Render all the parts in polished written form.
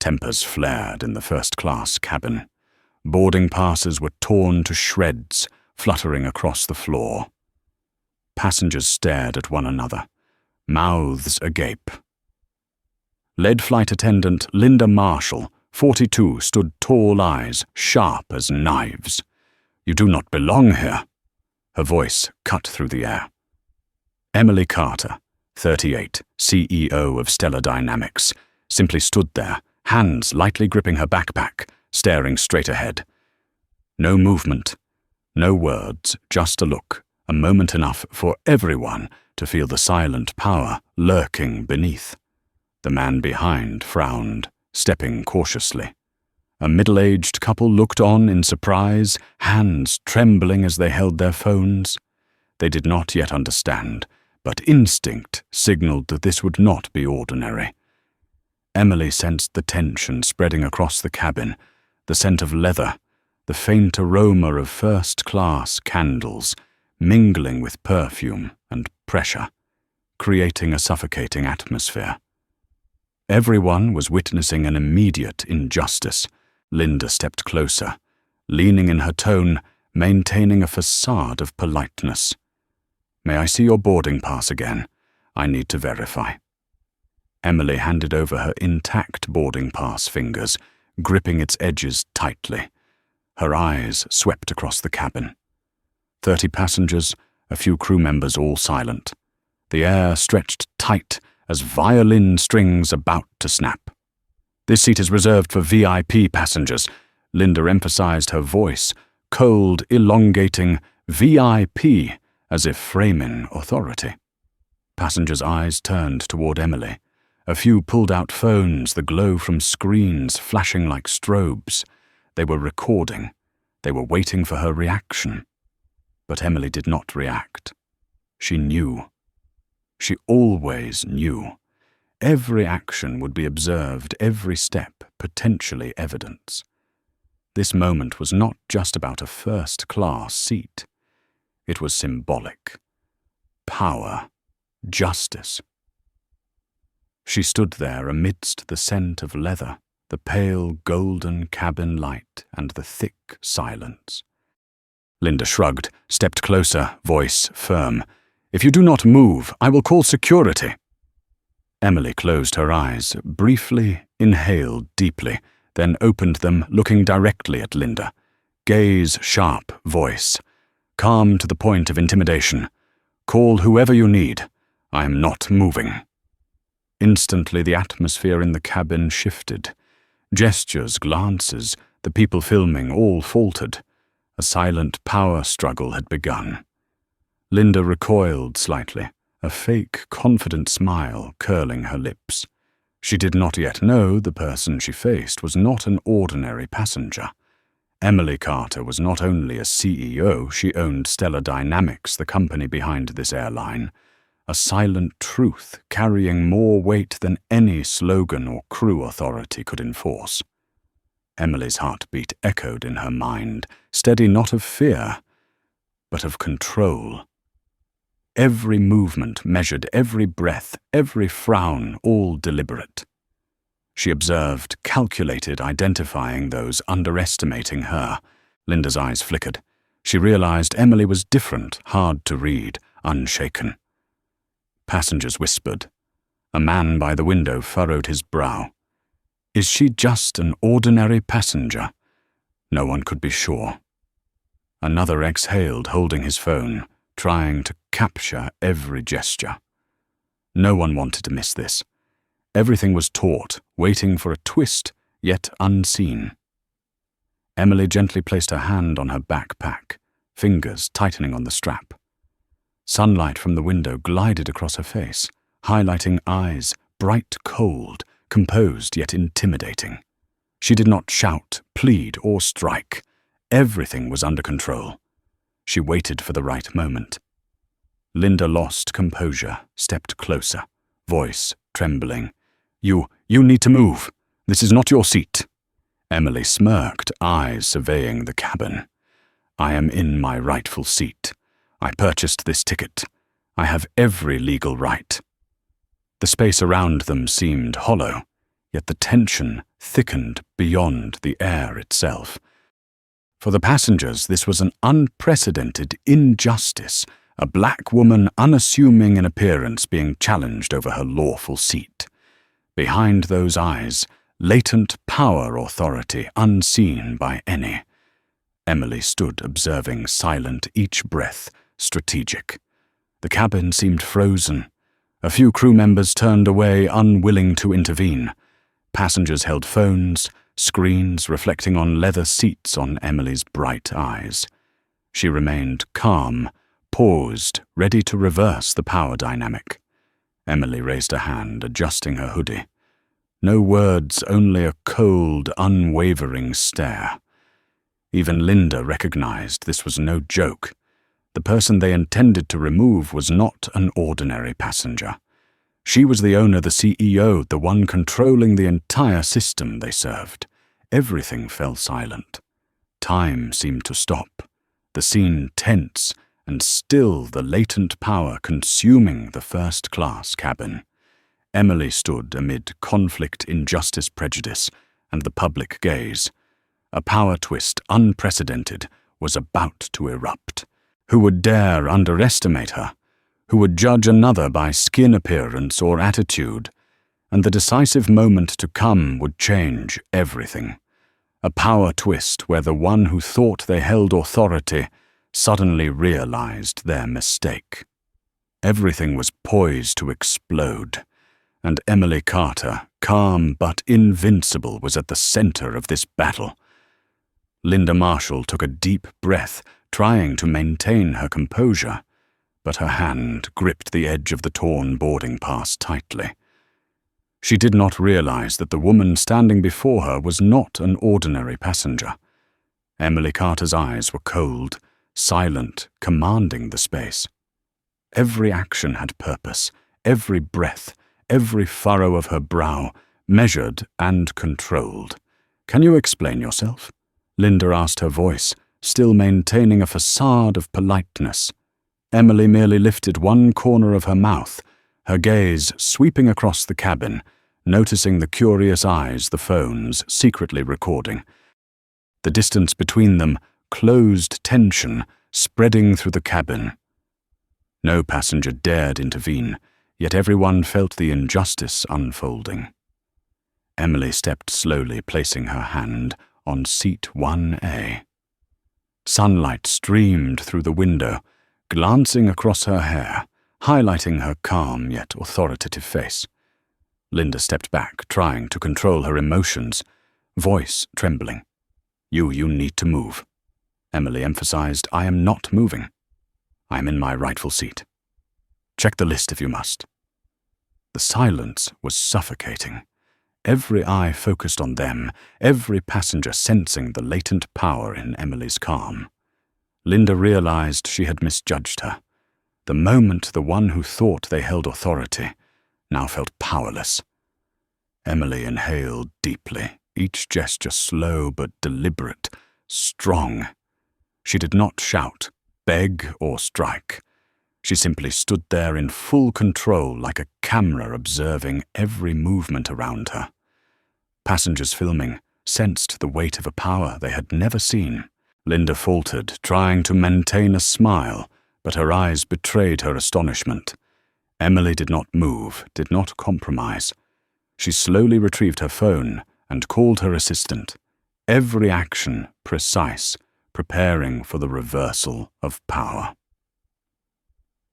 Tempers flared in the first-class cabin. Boarding passes were torn to shreds, fluttering across the floor. Passengers stared at one another, mouths agape. Lead flight attendant Linda Marshall, 42, stood tall, eyes sharp as knives. "You do not belong here." Her voice cut through the air. Emily Carter, 38, CEO of Stellar Dynamics, simply stood there, hands lightly gripping her backpack, staring straight ahead. No movement, no words, just a look, a moment enough for everyone to feel the silent power lurking beneath. The man behind frowned, stepping cautiously. A middle-aged couple looked on in surprise, hands trembling as they held their phones. They did not yet understand, but instinct signaled that this would not be ordinary. Emily sensed the tension spreading across the cabin, the scent of leather, the faint aroma of first-class candles, mingling with perfume and pressure, creating a suffocating atmosphere. Everyone was witnessing an immediate injustice. Linda stepped closer, leaning in her tone, maintaining a facade of politeness. "May I see your boarding pass again? I need to verify." Emily handed over her intact boarding pass fingers, gripping its edges tightly. Her eyes swept across the cabin. 30 passengers, a few crew members, all silent. The air stretched tight as violin strings about to snap. "This seat is reserved for VIP passengers," Linda emphasized, her voice cold, elongating, VIP, as if framing authority. Passengers' eyes turned toward Emily. A few pulled out phones, the glow from screens flashing like strobes. They were recording. They were waiting for her reaction. But Emily did not react. She knew. She always knew. Every action would be observed, every step potentially evidence. This moment was not just about a first-class seat. It was symbolic. Power. Justice. She stood there amidst the scent of leather, the pale golden cabin light, and the thick silence. Linda shrugged, stepped closer, voice firm. "If you do not move, I will call security." Emily closed her eyes, briefly inhaled deeply, then opened them, looking directly at Linda. Gaze sharp, voice calm to the point of intimidation. "Call whoever you need. I am not moving." Instantly the atmosphere in the cabin shifted. Gestures, glances, the people filming all faltered. A silent power struggle had begun. Linda recoiled slightly, a fake, confident smile curling her lips. She did not yet know the person she faced was not an ordinary passenger. Emily Carter was not only a CEO, she owned Stellar Dynamics, the company behind this airline. A silent truth carrying more weight than any slogan or crew authority could enforce. Emily's heartbeat echoed in her mind, steady not of fear, but of control. Every movement measured, every breath, every frown, all deliberate. She observed, calculated, identifying those underestimating her. Linda's eyes flickered. She realized Emily was different, hard to read, unshaken. Passengers whispered. A man by the window furrowed his brow. Is she just an ordinary passenger? No one could be sure. Another exhaled, holding his phone, trying to capture every gesture. No one wanted to miss this. Everything was taut, waiting for a twist, yet unseen. Emily gently placed her hand on her backpack, fingers tightening on the strap. Sunlight from the window glided across her face, highlighting eyes, bright cold, composed yet intimidating. She did not shout, plead, or strike. Everything was under control. She waited for the right moment. Linda lost composure, stepped closer, voice trembling. You need to move. This is not your seat." Emily smirked, eyes surveying the cabin. "I am in my rightful seat. I purchased this ticket. I have every legal right." The space around them seemed hollow, yet the tension thickened beyond the air itself. For the passengers, this was an unprecedented injustice, a black woman unassuming in appearance being challenged over her lawful seat. Behind those eyes, latent power authority unseen by any. Emily stood observing, silent, each breath strategic. The cabin seemed frozen. A few crew members turned away, unwilling to intervene. Passengers held phones, screens reflecting on leather seats on Emily's bright eyes. She remained calm, paused, ready to reverse the power dynamic. Emily raised a hand, adjusting her hoodie. No words, only a cold, unwavering stare. Even Linda recognized this was no joke. The person they intended to remove was not an ordinary passenger. She was the owner, the CEO, the one controlling the entire system they served. Everything fell silent. Time seemed to stop. The scene tense, and still the latent power consuming the first-class cabin. Emily stood amid conflict, injustice, prejudice, and the public gaze. A power twist unprecedented was about to erupt. Who would dare underestimate her? Who would judge another by skin appearance or attitude? And the decisive moment to come would change everything. A power twist where the one who thought they held authority suddenly realized their mistake. Everything was poised to explode, and Emily Carter, calm but invincible, was at the center of this battle. Linda Marshall took a deep breath, trying to maintain her composure, but her hand gripped the edge of the torn boarding pass tightly. She did not realize that the woman standing before her was not an ordinary passenger. Emily Carter's eyes were cold, silent, commanding the space. Every action had purpose, every breath, every furrow of her brow, measured and controlled. "Can you explain yourself?" Linda asked, her voice still maintaining a facade of politeness. Emily merely lifted one corner of her mouth, her gaze sweeping across the cabin, noticing the curious eyes, the phones secretly recording. The distance between them, closed tension, spreading through the cabin. No passenger dared intervene, yet everyone felt the injustice unfolding. Emily stepped slowly, placing her hand on seat 1A. Sunlight streamed through the window, glancing across her hair, highlighting her calm yet authoritative face. Linda stepped back, trying to control her emotions, voice trembling. You need to move." Emily emphasized, "I am not moving. I am in my rightful seat. Check the list if you must." The silence was suffocating. Every eye focused on them, every passenger sensing the latent power in Emily's calm. Linda realized she had misjudged her. The moment the one who thought they held authority now felt powerless. Emily inhaled deeply, each gesture slow but deliberate, strong. She did not shout, beg, or strike. She simply stood there in full control, like a camera observing every movement around her. Passengers filming sensed the weight of a power they had never seen. Linda faltered, trying to maintain a smile, but her eyes betrayed her astonishment. Emily did not move, did not compromise. She slowly retrieved her phone and called her assistant. Every action precise, preparing for the reversal of power.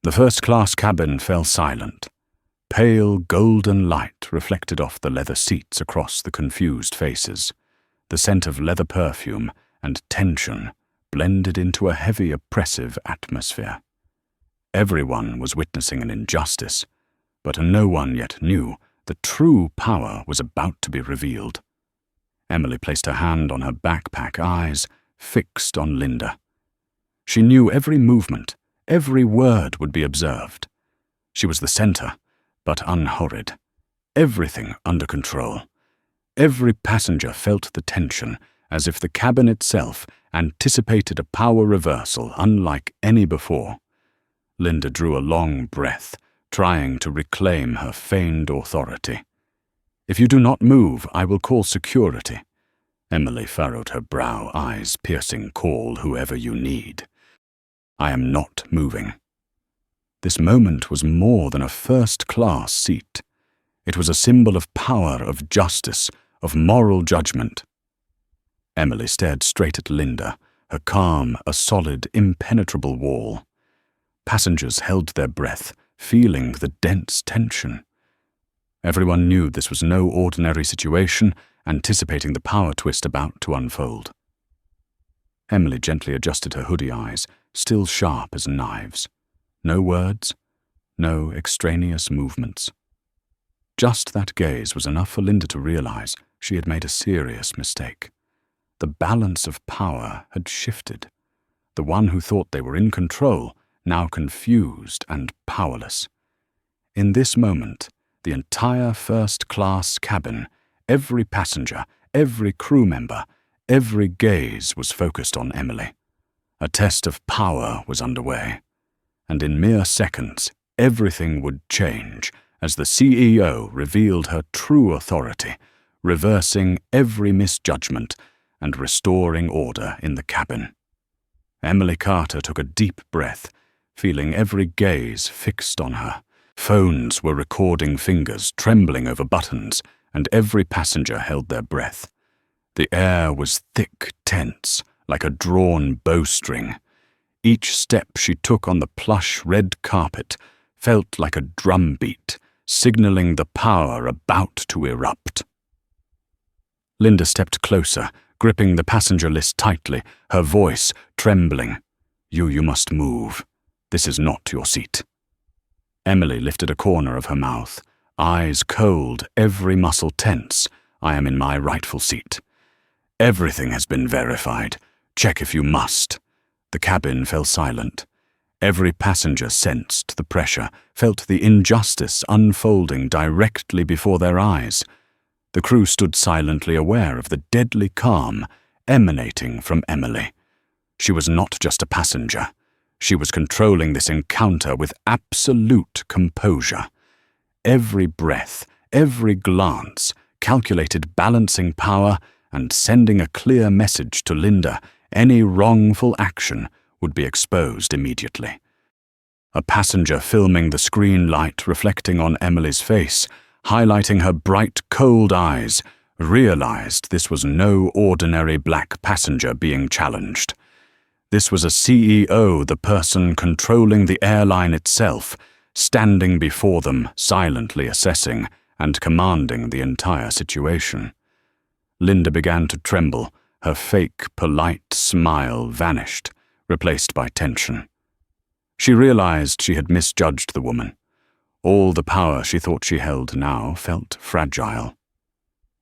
The first-class cabin fell silent. Pale golden light reflected off the leather seats across the confused faces. The scent of leather perfume and tension blended into a heavy, oppressive atmosphere. Everyone was witnessing an injustice, but no one yet knew the true power was about to be revealed. Emily placed her hand on her backpack, eyes fixed on Linda. She knew every movement, every word would be observed. She was the center, but unhurried. Everything under control. Every passenger felt the tension, as if the cabin itself anticipated a power reversal unlike any before. Linda drew a long breath, trying to reclaim her feigned authority. If you do not move, I will call security. Emily furrowed her brow, eyes piercing. Call whoever you need. I am not moving. This moment was more than a first-class seat. It was a symbol of power, of justice, of moral judgment. Emily stared straight at Linda, her calm a solid, impenetrable wall. Passengers held their breath, feeling the dense tension. Everyone knew this was no ordinary situation, anticipating the power twist about to unfold. Emily gently adjusted her hoodie eyes, still sharp as knives. No words, no extraneous movements. Just that gaze was enough for Linda to realize she had made a serious mistake. The balance of power had shifted. The one who thought they were in control, now confused and powerless. In this moment, the entire first-class cabin, every passenger, every crew member, every gaze was focused on Emily. A test of power was underway, and in mere seconds, everything would change as the CEO revealed her true authority, reversing every misjudgment and restoring order in the cabin. Emily Carter took a deep breath, feeling every gaze fixed on her. Phones were recording, fingers trembling over buttons, and every passenger held their breath. The air was thick, tense, like a drawn bowstring. Each step she took on the plush red carpet felt like a drumbeat, signaling the power about to erupt. Linda stepped closer, gripping the passenger list tightly, her voice trembling. You must move. This is not your seat." Emily lifted a corner of her mouth, eyes cold, every muscle tense. "I am in my rightful seat. Everything has been verified. Check if you must." The cabin fell silent. Every passenger sensed the pressure, felt the injustice unfolding directly before their eyes. The crew stood silently aware of the deadly calm emanating from Emily. She was not just a passenger. She was controlling this encounter with absolute composure. Every breath, every glance, calculated, balancing power and sending a clear message to Linda. Any wrongful action would be exposed immediately. A passenger filming the screen light reflecting on Emily's face, highlighting her bright, cold eyes, realized this was no ordinary black passenger being challenged. This was a CEO, the person controlling the airline itself, standing before them, silently assessing and commanding the entire situation. Linda began to tremble. Her fake, polite smile vanished, replaced by tension. She realized she had misjudged the woman. All the power she thought she held now felt fragile.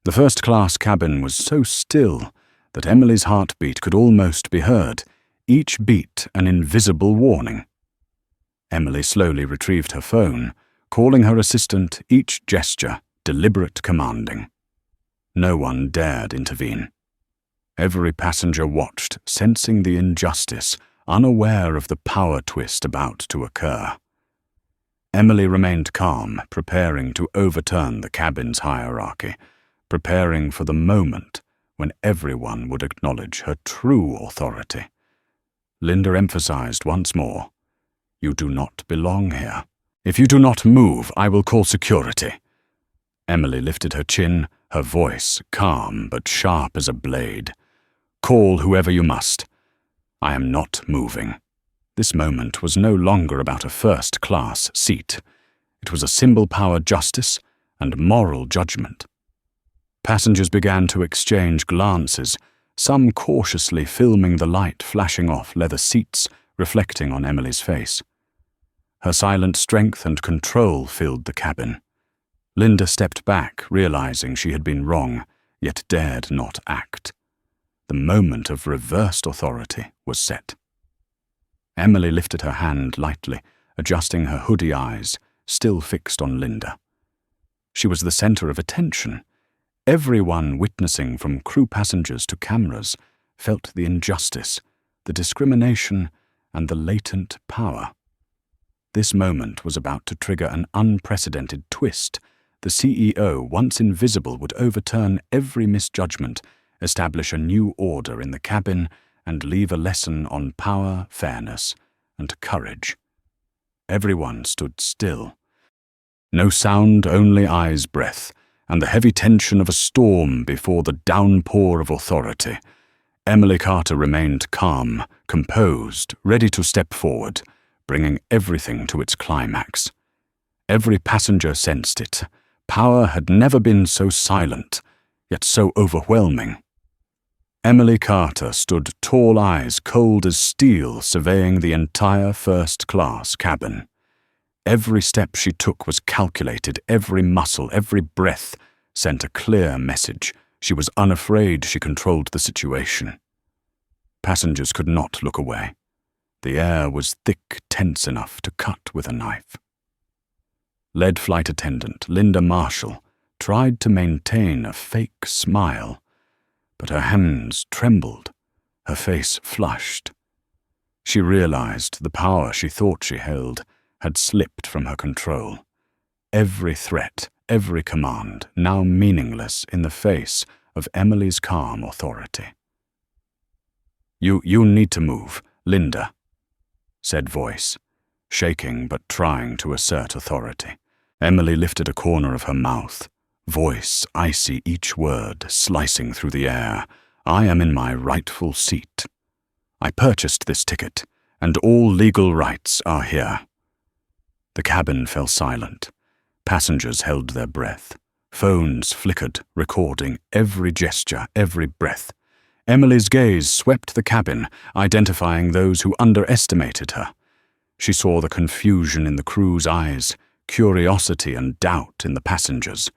The first-class cabin was so still that Emily's heartbeat could almost be heard, each beat an invisible warning. Emily slowly retrieved her phone, calling her assistant, each gesture deliberate, commanding. No one dared intervene. Every passenger watched, sensing the injustice, unaware of the power twist about to occur. Emily remained calm, preparing to overturn the cabin's hierarchy, preparing for the moment when everyone would acknowledge her true authority. Linda emphasized once more, "You do not belong here. If you do not move, I will call security." Emily lifted her chin, her voice calm but sharp as a blade. "Call whoever you must. I am not moving." This moment was no longer about a first-class seat. It was a symbol-power justice and moral judgment. Passengers began to exchange glances, some cautiously filming the light flashing off leather seats, reflecting on Emily's face. Her silent strength and control filled the cabin. Linda stepped back, realizing she had been wrong, yet dared not act. The moment of reversed authority was set. Emily lifted her hand lightly, adjusting her hoodie eyes, still fixed on Linda. She was the center of attention. Everyone witnessing, from crew passengers to cameras, felt the injustice, the discrimination, and the latent power. This moment was about to trigger an unprecedented twist the CEO, once invisible, would overturn every misjudgment, establish a new order in the cabin, and leave a lesson on power, fairness, and courage. Everyone stood still. No sound, only I's breath, and the heavy tension of a storm before the downpour of authority. Emily Carter remained calm, composed, ready to step forward, bringing everything to its climax. Every passenger sensed it. Power had never been so silent, yet so overwhelming. Emily Carter stood, tall eyes cold as steel, surveying the entire first-class cabin. Every step she took was calculated, every muscle, every breath sent a clear message. She was unafraid, she controlled the situation. Passengers could not look away. The air was thick, tense enough to cut with a knife. Lead flight attendant Linda Marshall tried to maintain a fake smile, but her hands trembled, her face flushed. She realized the power she thought she held had slipped from her control. Every threat, every command, now meaningless in the face of Emily's calm authority. You need to move, Linda," said voice, shaking but trying to assert authority. Emily lifted a corner of her mouth, voice icy, each word slicing through the air. "I am in my rightful seat. I purchased this ticket, and all legal rights are here." The cabin fell silent. Passengers held their breath. Phones flickered, recording every gesture, every breath. Emily's gaze swept the cabin, identifying those who underestimated her. She saw the confusion in the crew's eyes, curiosity and doubt in the passengers.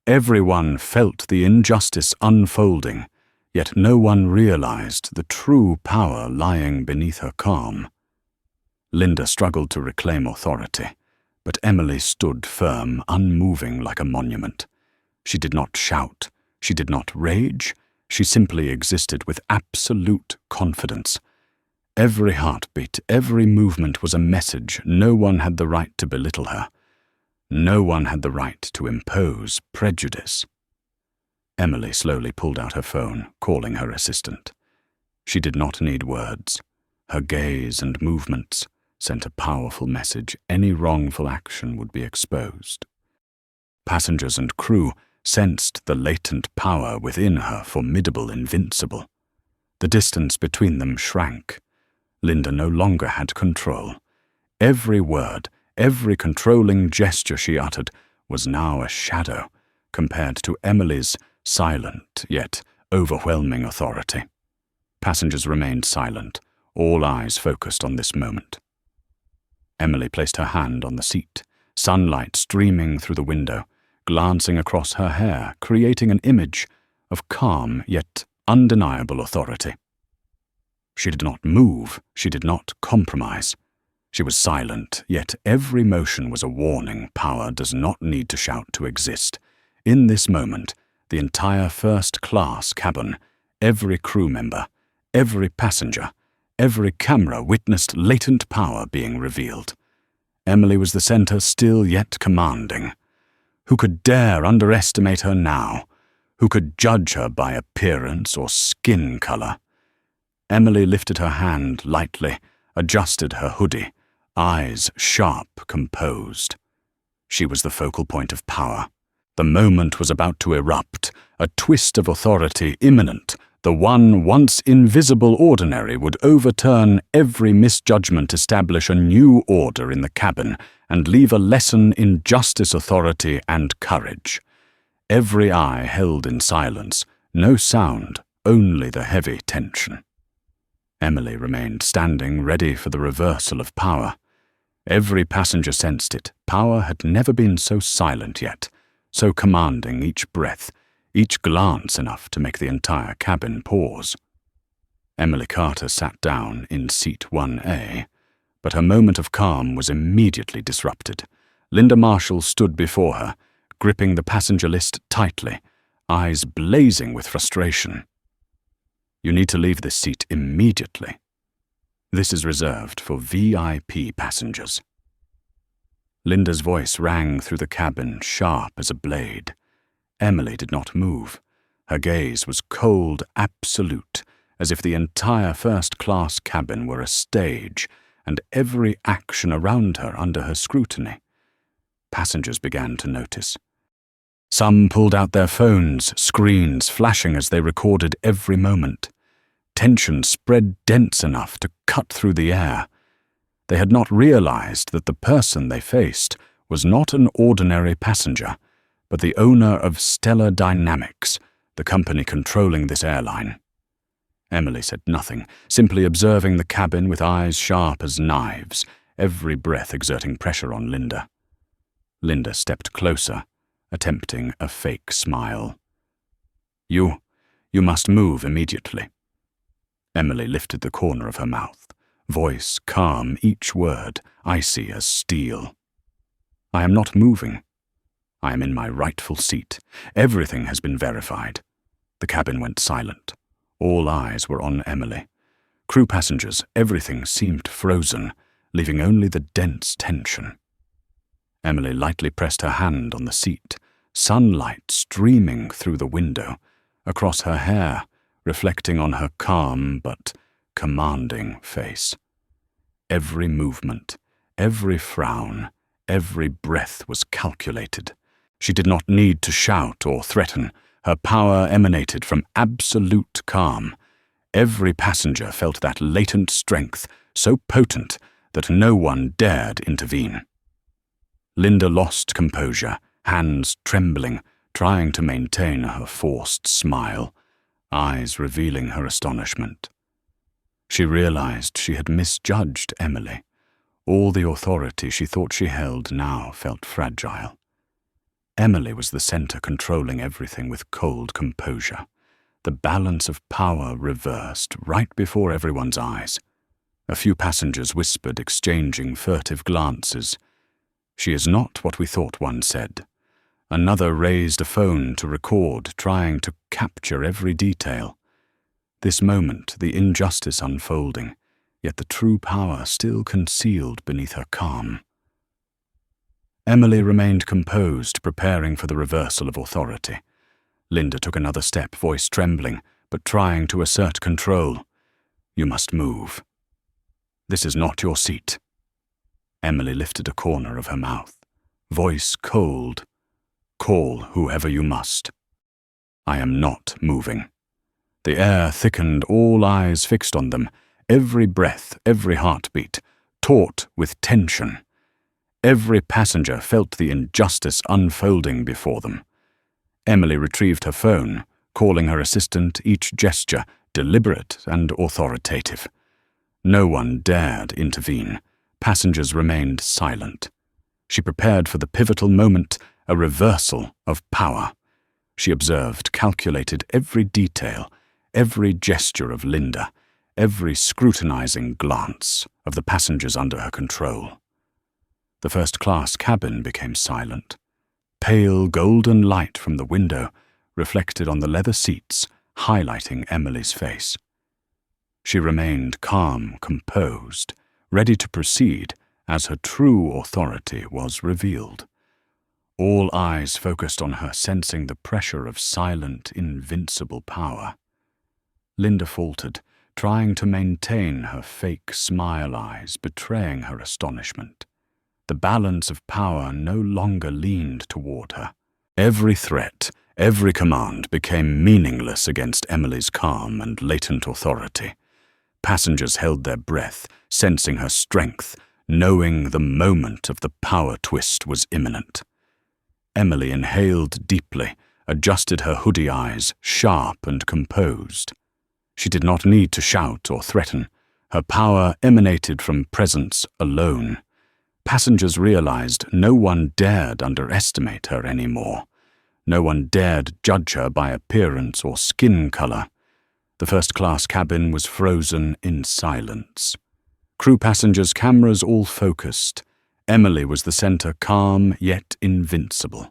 Everyone felt the injustice unfolding, yet no one realized the true power lying beneath her calm. Linda struggled to reclaim authority, but Emily stood firm, unmoving like a monument. She did not shout, she did not rage, she simply existed with absolute confidence. Every heartbeat, every movement was a message. No one had the right to belittle her. No one had the right to impose prejudice. Emily slowly pulled out her phone, calling her assistant. She did not need words. Her gaze and movements sent a powerful message. Any wrongful action would be exposed. Passengers and crew sensed the latent power within her, formidable, invincible. The distance between them shrank. Linda no longer had control. Every word, every controlling gesture she uttered was now a shadow compared to Emily's silent yet overwhelming authority. Passengers remained silent, all eyes focused on this moment. Emily placed her hand on the seat, sunlight streaming through the window, glancing across her hair, creating an image of calm yet undeniable authority. She did not move, she did not compromise. She was silent, yet every motion was a warning. Power does not need to shout to exist. In this moment, the entire first-class cabin, every crew member, every passenger, every camera witnessed latent power being revealed. Emily was the center, still yet commanding. Who could dare underestimate her now? Who could judge her by appearance or skin color? Emily lifted her hand lightly, adjusted her hoodie, eyes sharp, composed. She was the focal point of power. The moment was about to erupt, a twist of authority imminent. The one once invisible ordinary would overturn every misjudgment, establish a new order in the cabin, and leave a lesson in justice, authority, and courage. Every eye held in silence, no sound, only the heavy tension. Emily remained standing, ready for the reversal of power. Every passenger sensed it. Power had never been so silent yet, so commanding, each breath, each glance enough to make the entire cabin pause. Emily Carter sat down in seat 1A, but her moment of calm was immediately disrupted. Linda Marshall stood before her, gripping the passenger list tightly, eyes blazing with frustration. "You need to leave this seat immediately. This is reserved for VIP passengers." Linda's voice rang through the cabin, sharp as a blade. Emily did not move. Her gaze was cold, absolute, as if the entire first-class cabin were a stage, and every action around her under her scrutiny. Passengers began to notice. Some pulled out their phones, screens flashing as they recorded every moment. Tension spread dense enough to cut through the air. They had not realized that the person they faced was not an ordinary passenger, but the owner of Stellar Dynamics, the company controlling this airline. Emily said nothing, simply observing the cabin with eyes sharp as knives, every breath exerting pressure on Linda. Linda stepped closer, attempting a fake smile. You must move immediately." Emily lifted the corner of her mouth, voice calm, each word icy as steel. "I am not moving. I am in my rightful seat. Everything has been verified." The cabin went silent. All eyes were on Emily. Crew passengers, everything seemed frozen, leaving only the dense tension. Emily lightly pressed her hand on the seat, sunlight streaming through the window, across her hair, reflecting on her calm but commanding face. Every movement, every frown, every breath was calculated. She did not need to shout or threaten. Her power emanated from absolute calm. Every passenger felt that latent strength, so potent that no one dared intervene. Linda lost composure, hands trembling, trying to maintain her forced smile, eyes revealing her astonishment. She realized she had misjudged Emily. All the authority she thought she held now felt fragile. Emily was the center controlling everything with cold composure. The balance of power reversed right before everyone's eyes. A few passengers whispered, exchanging furtive glances. "She is not what we thought," one said. Another raised a phone to record, trying to capture every detail. This moment, the injustice unfolding, yet the true power still concealed beneath her calm. Emily remained composed, preparing for the reversal of authority. Linda took another step, voice trembling, but trying to assert control. "You must move. This is not your seat." Emily lifted a corner of her mouth, voice cold. "Call whoever you must." "I am not moving." The air thickened, all eyes fixed on them, every breath, every heartbeat, taut with tension. Every passenger felt the injustice unfolding before them. Emily retrieved her phone, calling her assistant, each gesture deliberate and authoritative. No one dared intervene. Passengers remained silent. She prepared for the pivotal moment, a reversal of power. She observed, calculated every detail, every gesture of Linda, every scrutinizing glance of the passengers under her control. The first-class cabin became silent. Pale golden light from the window reflected on the leather seats, highlighting Emily's face. She remained calm, composed, ready to proceed as her true authority was revealed. All eyes focused on her, sensing the pressure of silent, invincible power. Linda faltered, trying to maintain her fake smile eyes, betraying her astonishment. The balance of power no longer leaned toward her. Every threat, every command became meaningless against Emily's calm and latent authority. Passengers held their breath, sensing her strength, knowing the moment of the power twist was imminent. Emily inhaled deeply, adjusted her hoodie eyes, sharp and composed. She did not need to shout or threaten. Her power emanated from presence alone. Passengers realized no one dared underestimate her anymore. No one dared judge her by appearance or skin color. The first-class cabin was frozen in silence. Crew passengers' cameras all focused. Emily was the center, calm yet invincible.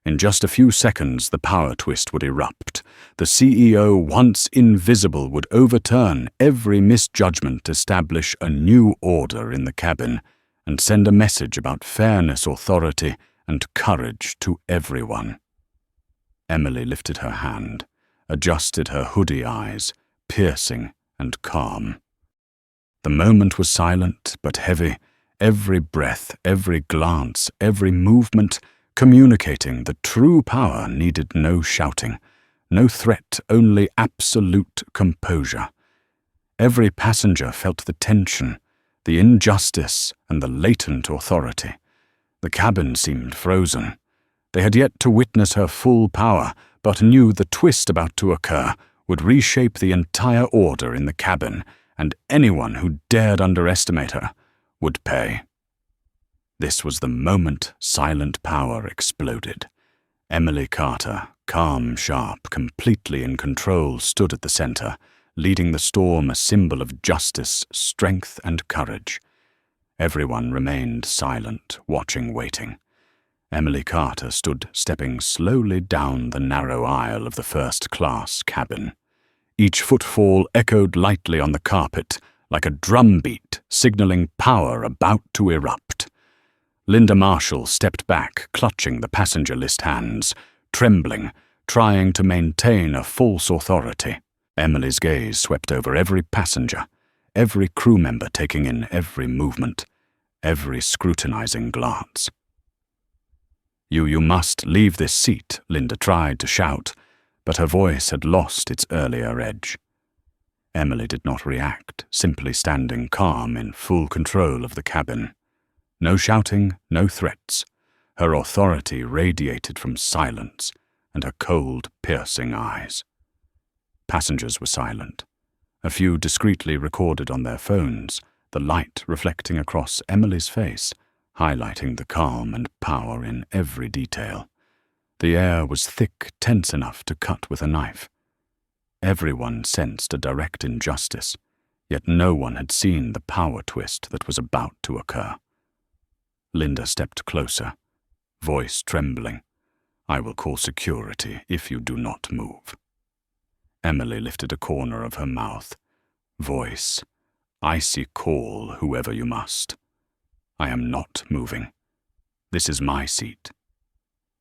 In just a few seconds, the power twist would erupt. The CEO, once invisible, would overturn every misjudgment, establish a new order in the cabin, and send a message about fairness, authority, and courage to everyone. Emily lifted her hand, adjusted her hoodie eyes, piercing and calm. The moment was silent but heavy, every breath, every glance, every movement communicating that true power needed no shouting, no threat, only absolute composure. Every passenger felt the tension, the injustice, and the latent authority. The cabin seemed frozen. They had yet to witness her full power, but knew the twist about to occur would reshape the entire order in the cabin, and anyone who dared underestimate her would pay. This was the moment silent power exploded. Emily Carter, calm, sharp, completely in control, stood at the center, leading the storm, a symbol of justice, strength, and courage. Everyone remained silent, watching, waiting. Emily Carter stood stepping slowly down the narrow aisle of the first-class cabin. Each footfall echoed lightly on the carpet, like a drumbeat signaling power about to erupt. Linda Marshall stepped back, clutching the passenger list hands, trembling, trying to maintain a false authority. Emily's gaze swept over every passenger, every crew member taking in every movement, every scrutinizing glance. You must leave this seat," Linda tried to shout, but her voice had lost its earlier edge. Emily did not react, simply standing calm in full control of the cabin. No shouting, no threats. Her authority radiated from silence and her cold, piercing eyes. Passengers were silent. A few discreetly recorded on their phones, the light reflecting across Emily's face, highlighting the calm and power in every detail. The air was thick, tense enough to cut with a knife. Everyone sensed a direct injustice, yet no one had seen the power twist that was about to occur. Linda stepped closer, voice trembling. "I will call security if you do not move." Emily lifted a corner of her mouth, voice, "Icy call whoever you must. I am not moving. This is my seat."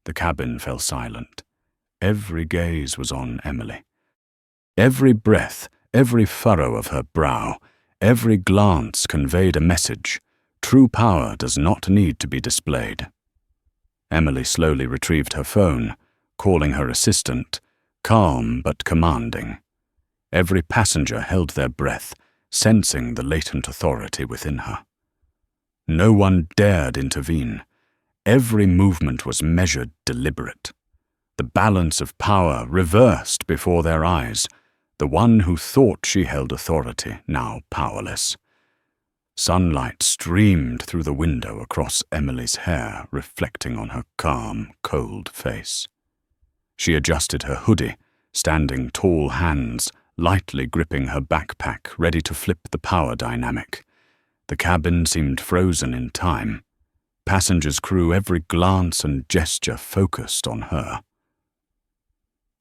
The cabin fell silent. Every gaze was on Emily. Every breath, every furrow of her brow, every glance conveyed a message. True power does not need to be displayed. Emily slowly retrieved her phone, calling her assistant, calm but commanding. Every passenger held their breath, sensing the latent authority within her. No one dared intervene. Every movement was measured, deliberate. The balance of power reversed before their eyes, the one who thought she held authority now powerless. Sunlight streamed through the window across Emily's hair, reflecting on her calm, cold face. She adjusted her hoodie, standing tall hands, lightly gripping her backpack, ready to flip the power dynamic. The cabin seemed frozen in time. Passengers' crew, every glance and gesture focused on her.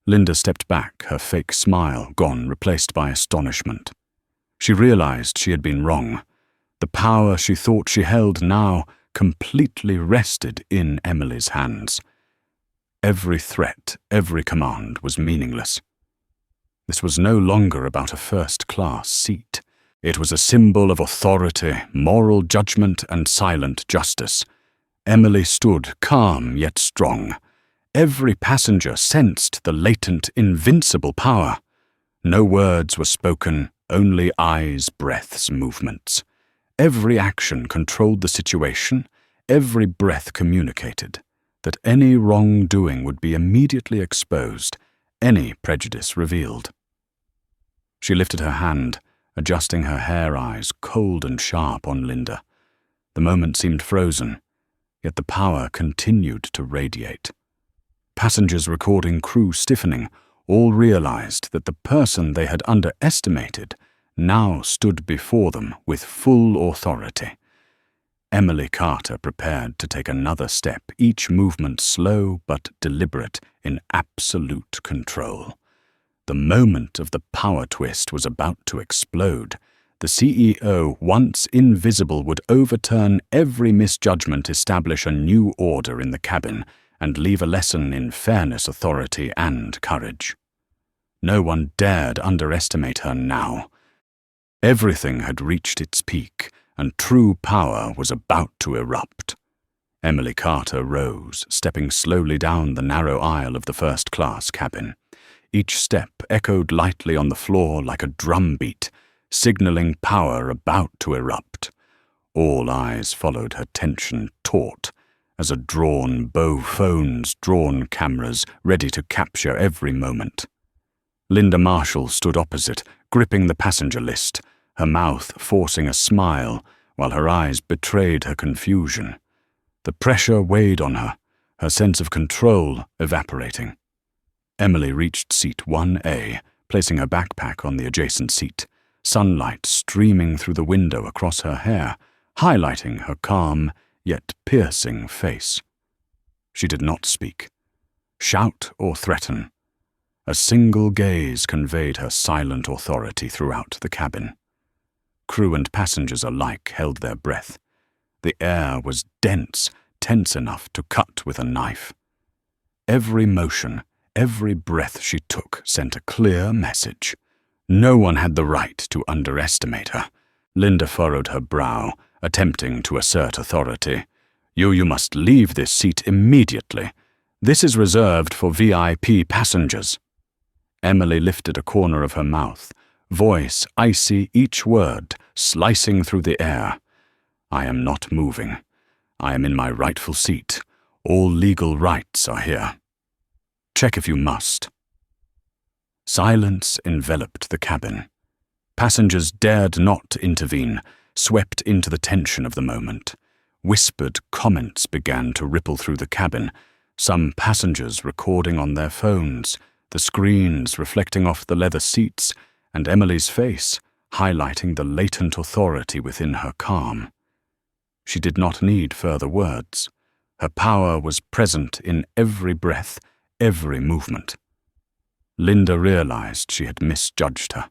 Linda stepped back, her fake smile gone, replaced by astonishment. She realized she had been wrong. The power she thought she held now completely rested in Emily's hands. Every threat, every command was meaningless. This was no longer about a first-class seat. It was a symbol of authority, moral judgment, and silent justice. Emily stood calm yet strong. Every passenger sensed the latent, invincible power. No words were spoken, only eyes, breaths, movements. Every action controlled the situation, every breath communicated that any wrongdoing would be immediately exposed, any prejudice revealed. She lifted her hand, adjusting her hair, eyes cold and sharp on Linda. The moment seemed frozen, yet the power continued to radiate. Passengers recording, crew stiffening, all realized that the person they had underestimated now stood before them with full authority. Emily Carter prepared to take another step, each movement slow but deliberate, in absolute control. The moment of the power twist was about to explode. The CEO, once invisible, would overturn every misjudgment, establish a new order in the cabin, and leave a lesson in fairness, authority, and courage. No one dared underestimate her now. Everything had reached its peak, and true power was about to erupt. Emily Carter rose, stepping slowly down the narrow aisle of the first-class cabin. Each step echoed lightly on the floor like a drumbeat, signaling power about to erupt. All eyes followed her tension taut, as a drawn bow phones drawn cameras ready to capture every moment. Linda Marshall stood opposite, gripping the passenger list, her mouth forcing a smile while her eyes betrayed her confusion. The pressure weighed on her, her sense of control evaporating. Emily reached seat 1A, placing her backpack on the adjacent seat, sunlight streaming through the window across her hair, highlighting her calm yet piercing face. She did not speak, shout or threaten. A single gaze conveyed her silent authority throughout the cabin. Crew and passengers alike held their breath. The air was dense, tense enough to cut with a knife. Every motion, every breath she took sent a clear message. No one had the right to underestimate her. Linda furrowed her brow, attempting to assert authority. You must leave this seat immediately. This is reserved for VIP passengers." Emily lifted a corner of her mouth, voice icy each word, slicing through the air. "I am not moving. I am in my rightful seat. All legal rights are here. Check if you must." Silence enveloped the cabin. Passengers dared not intervene, swept into the tension of the moment. Whispered comments began to ripple through the cabin, some passengers recording on their phones, the screens reflecting off the leather seats, and Emily's face, highlighting the latent authority within her calm. She did not need further words. Her power was present in every breath, every movement. Linda realized she had misjudged her.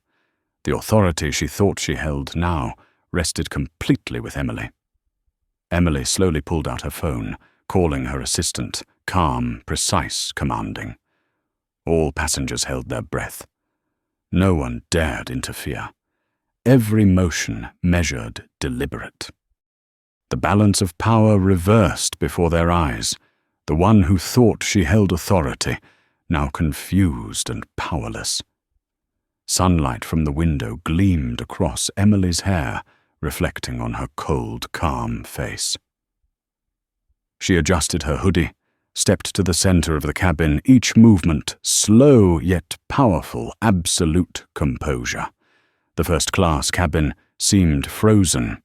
The authority she thought she held now rested completely with Emily. Emily slowly pulled out her phone, calling her assistant, calm, precise, commanding. All passengers held their breath. No one dared interfere. Every motion measured, deliberate. The balance of power reversed before their eyes. The one who thought she held authority, now confused and powerless. Sunlight from the window gleamed across Emily's hair, reflecting on her cold, calm face. She adjusted her hoodie, stepped to the center of the cabin, each movement slow yet powerful, absolute composure. The first-class cabin seemed frozen.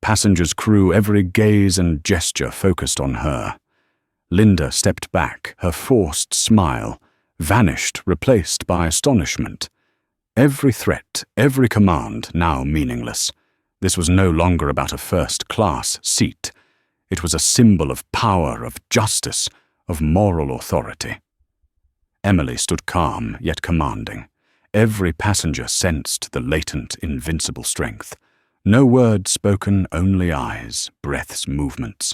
Passengers, crew, every gaze and gesture focused on her. Linda stepped back, her forced smile vanished, replaced by astonishment. Every threat, every command now meaningless. This was no longer about a first-class seat. It was a symbol of power, of justice, of moral authority. Emily stood calm yet commanding. Every passenger sensed the latent, invincible strength. No words spoken, only eyes, breaths, movements.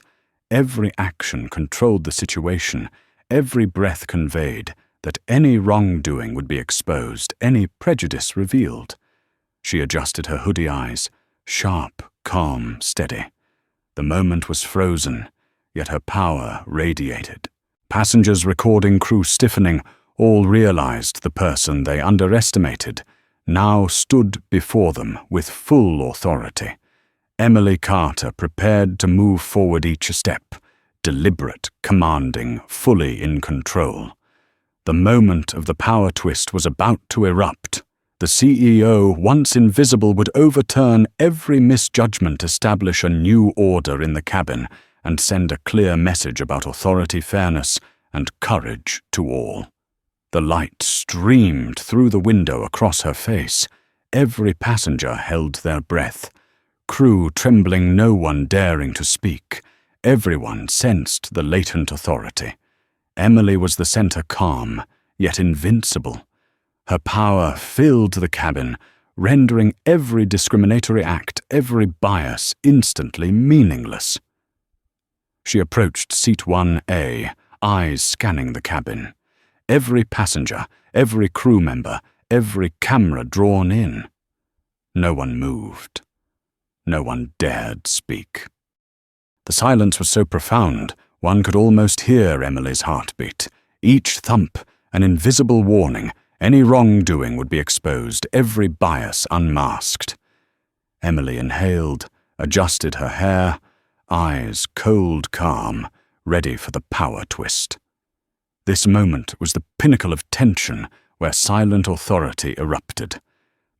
Every action controlled the situation. Every breath conveyed that any wrongdoing would be exposed, any prejudice revealed. She adjusted her hoodie eyes, sharp, calm, steady. The moment was frozen, yet her power radiated. Passengers, recording, crew stiffening, all realized the person they underestimated now stood before them with full authority. Emily Carter, prepared to move forward each step, deliberate, commanding, fully in control. The moment of the power twist was about to erupt. The CEO, once invisible, would overturn every misjudgment, establish a new order in the cabin, and send a clear message about authority, fairness, and courage to all. The light streamed through the window across her face. Every passenger held their breath. Crew trembling, no one daring to speak. Everyone sensed the latent authority. Emily was the center, calm, yet invincible. Her power filled the cabin, rendering every discriminatory act, every bias instantly meaningless. She approached seat 1A, eyes scanning the cabin. Every passenger, every crew member, every camera drawn in. No one moved. No one dared speak. The silence was so profound, one could almost hear Emily's heartbeat. Each thump, an invisible warning. Any wrongdoing would be exposed, every bias unmasked. Emily inhaled, adjusted her hair, eyes cold calm, ready for the power twist. This moment was the pinnacle of tension, where silent authority erupted.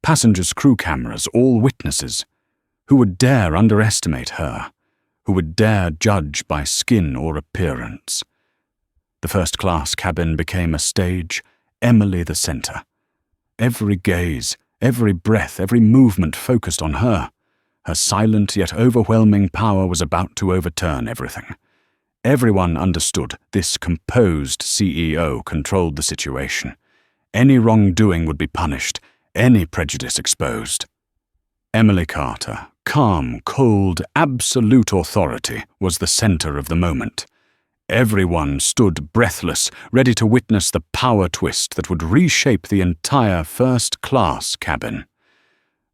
Passengers, crew cameras, all witnesses. Who would dare underestimate her? Who would dare judge by skin or appearance? The first-class cabin became a stage, Emily the center. Every gaze, every breath, every movement focused on her. Her silent yet overwhelming power was about to overturn everything. Everyone understood this composed CEO controlled the situation. Any wrongdoing would be punished, any prejudice exposed. Emily Carter, calm, cold, absolute authority, was the center of the moment. Everyone stood breathless, ready to witness the power twist that would reshape the entire first-class cabin.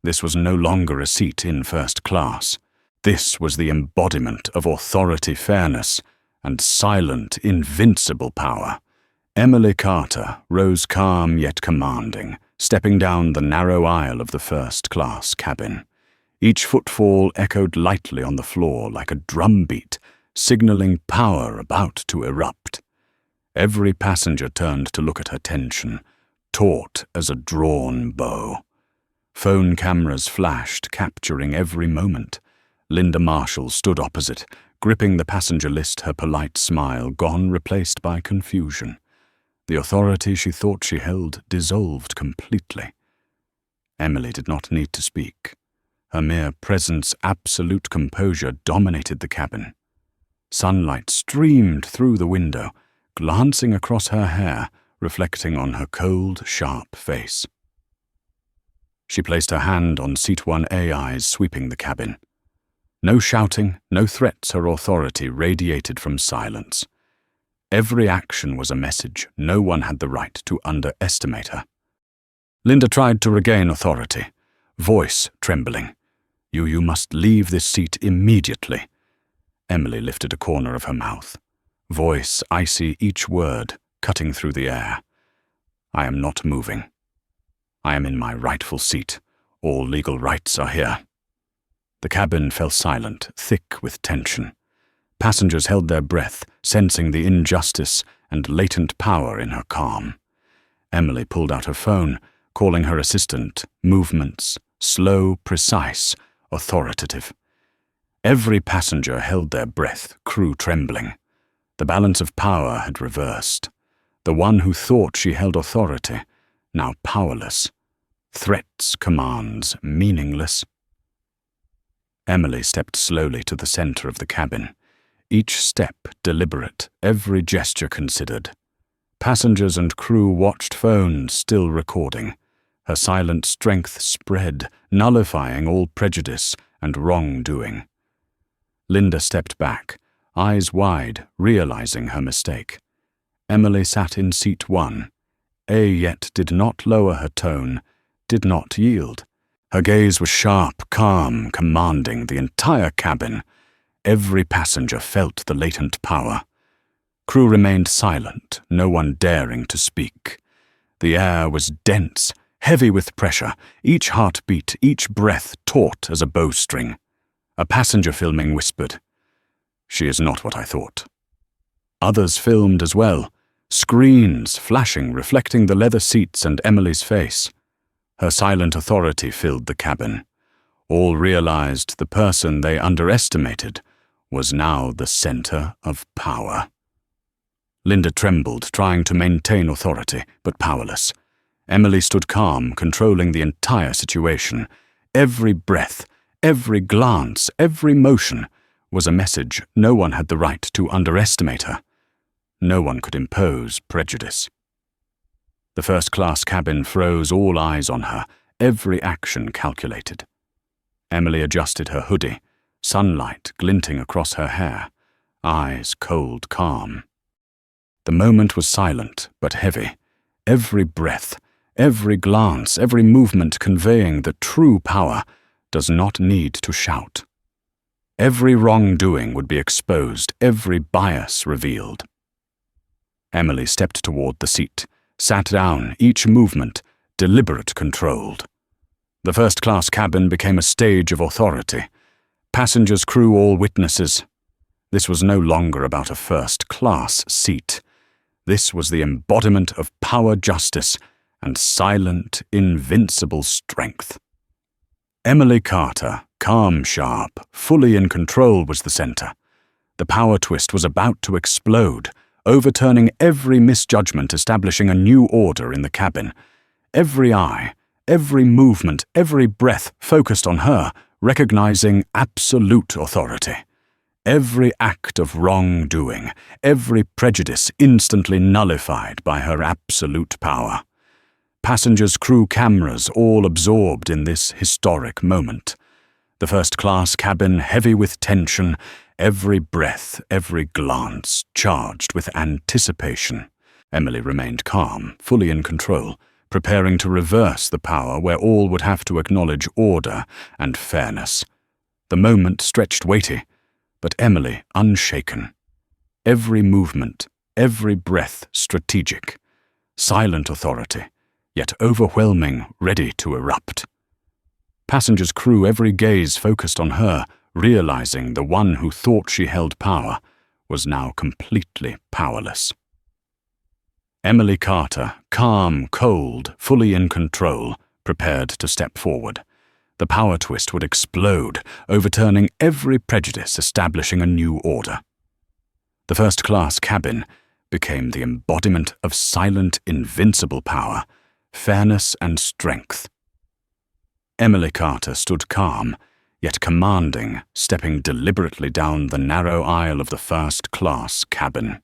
This was no longer a seat in first class. This was the embodiment of authority, fairness, and silent, invincible power. Emily Carter rose calm yet commanding, stepping down the narrow aisle of the first-class cabin. Each footfall echoed lightly on the floor like a drumbeat, signaling power about to erupt. Every passenger turned to look at her tension, taut as a drawn bow. Phone cameras flashed, capturing every moment. Linda Marshall stood opposite, gripping the passenger list, her polite smile gone, replaced by confusion. The authority she thought she held dissolved completely. Emily did not need to speak. Her mere presence, absolute composure, dominated the cabin. Sunlight streamed through the window, glancing across her hair, reflecting on her cold, sharp face. She placed her hand on seat 1A, eyes sweeping the cabin. No shouting, no threats, her authority radiated from silence. Every action was a message. No one had the right to underestimate her. Linda tried to regain authority, voice trembling. You must leave this seat immediately." Emily lifted a corner of her mouth, voice icy, each word cutting through the air. "I am not moving. I am in my rightful seat. All legal rights are here." The cabin fell silent, thick with tension. Passengers held their breath, sensing the injustice and latent power in her calm. Emily pulled out her phone, calling her assistant, movements, slow, precise, authoritative. Every passenger held their breath, crew trembling. The balance of power had reversed. The one who thought she held authority, now powerless. Threats, commands, meaningless. Emily stepped slowly to the center of the cabin, each step deliberate, every gesture considered. Passengers and crew watched, phones still recording. Her silent strength spread, nullifying all prejudice and wrongdoing. Linda stepped back, eyes wide, realizing her mistake. Emily sat in seat 1. Yet did not lower her tone, did not yield. Her gaze was sharp, calm, commanding the entire cabin. Every passenger felt the latent power. Crew remained silent, no one daring to speak. The air was dense, heavy with pressure, each heartbeat, each breath taut as a bowstring. A passenger filming whispered, "She is not what I thought." Others filmed as well, screens flashing, reflecting the leather seats and Emily's face. Her silent authority filled the cabin. All realized the person they underestimated was now the center of power. Linda trembled, trying to maintain authority, but powerless. Emily stood calm, controlling the entire situation. Every breath, every glance, every motion was a message. No one had the right to underestimate her. No one could impose prejudice. The first-class cabin froze, all eyes on her. every action calculated. Emily adjusted her hoodie, sunlight glinting across her hair, eyes cold calm. The moment was silent but heavy, every breath, every glance, every movement conveying that true power does not need to shout. Every wrongdoing would be exposed, every bias revealed. Emily stepped toward the seat, sat down, each movement deliberate, controlled. The first-class cabin became a stage of authority. Passengers, crew, all witnesses. This was no longer about a first-class seat. This was the embodiment of power, justice, and silent, invincible strength. Emily Carter, calm, sharp, fully in control, was the center. The power twist was about to explode, overturning every misjudgment, establishing a new order in the cabin. Every eye, every movement, every breath focused on her, recognizing absolute authority. Every act of wrongdoing, every prejudice instantly nullified by her absolute power. Passengers, crew, cameras, all absorbed in this historic moment. The first-class cabin heavy with tension, every breath, every glance charged with anticipation. Emily remained calm, fully in control, preparing to reverse the power where all would have to acknowledge order and fairness. The moment stretched weighty, but Emily unshaken. Every movement, every breath strategic. Silent authority, yet overwhelming, ready to erupt. Passengers, crew, every gaze focused on her, realizing the one who thought she held power was now completely powerless. Emily Carter, calm, cold, fully in control, prepared to step forward. The power twist would explode, overturning every prejudice, establishing a new order. The first-class cabin became the embodiment of silent, invincible power, fairness and strength. Emily Carter stood calm, yet commanding, stepping deliberately down the narrow aisle of the first-class cabin.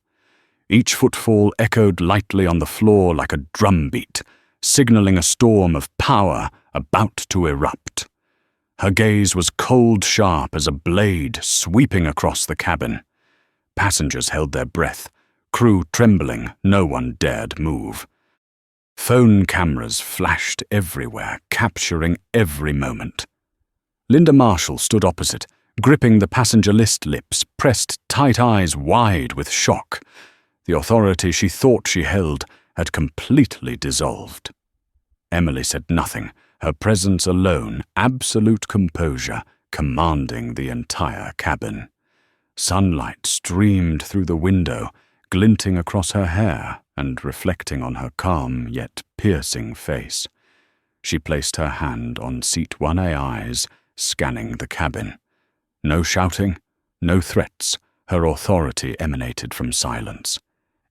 Each footfall echoed lightly on the floor like a drumbeat, signaling a storm of power about to erupt. Her gaze was cold sharp as a blade sweeping across the cabin. Passengers held their breath, crew trembling, no one dared move. Phone cameras flashed everywhere, capturing every moment. Linda Marshall stood opposite, gripping the passenger list lips, pressed tight eyes wide with shock. The authority she thought she held had completely dissolved. Emily said nothing, her presence alone, absolute composure, commanding the entire cabin. Sunlight streamed through the window, glinting across her hair and reflecting on her calm yet piercing face. She placed her hand on seat 1A, eyes scanning the cabin. No shouting, no threats, her authority emanated from silence.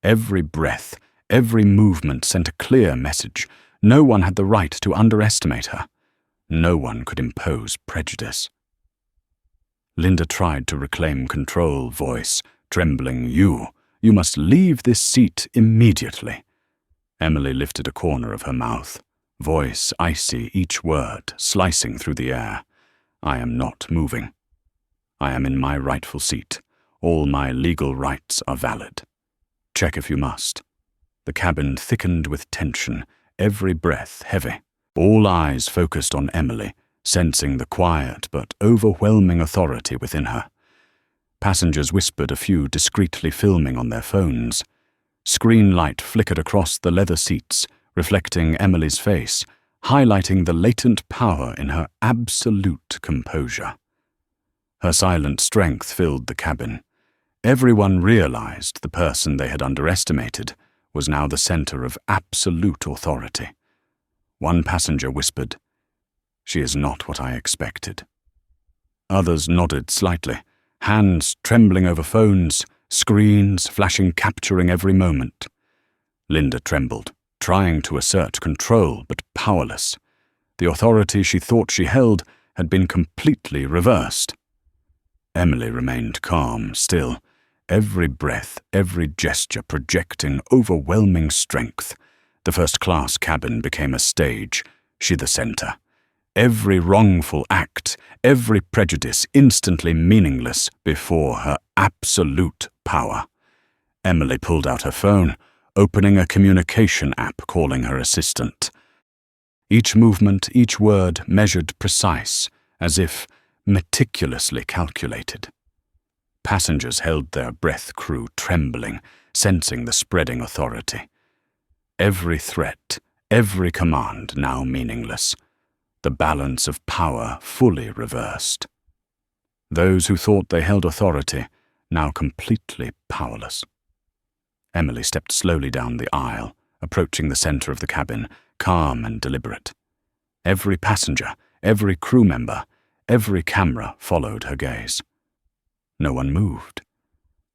Every breath, every movement sent a clear message. No one had the right to underestimate her. No one could impose prejudice. Linda tried to reclaim control, voice trembling. You must leave this seat immediately. Emily lifted a corner of her mouth, voice icy, each word slicing through the air. I am not moving. I am in my rightful seat. All my legal rights are valid. Check if you must. The cabin thickened with tension, every breath heavy. All eyes focused on Emily, sensing the quiet but overwhelming authority within her. Passengers whispered, a few discreetly filming on their phones. Screen light flickered across the leather seats, reflecting Emily's face, highlighting the latent power in her absolute composure. Her silent strength filled the cabin. Everyone realized the person they had underestimated was now the center of absolute authority. One passenger whispered, "She is not what I expected." Others nodded slightly, hands trembling over phones, screens flashing, capturing every moment. Linda trembled, trying to assert control but powerless. The authority she thought she held had been completely reversed. Emily remained calm, still, every breath, every gesture projecting overwhelming strength. The first-class cabin became a stage, She the center. Every wrongful act, every prejudice instantly meaningless before her absolute power. Emily pulled out her phone, opening a communication app calling her assistant. Each movement, each word measured precise, as if meticulously calculated. Passengers held their breath, crew trembling, sensing the spreading authority. Every threat, every command now meaningless. The balance of power fully reversed. Those who thought they held authority, now completely powerless. Emily stepped slowly down the aisle, approaching the center of the cabin, calm and deliberate. Every passenger, every crew member, every camera followed her gaze. No one moved.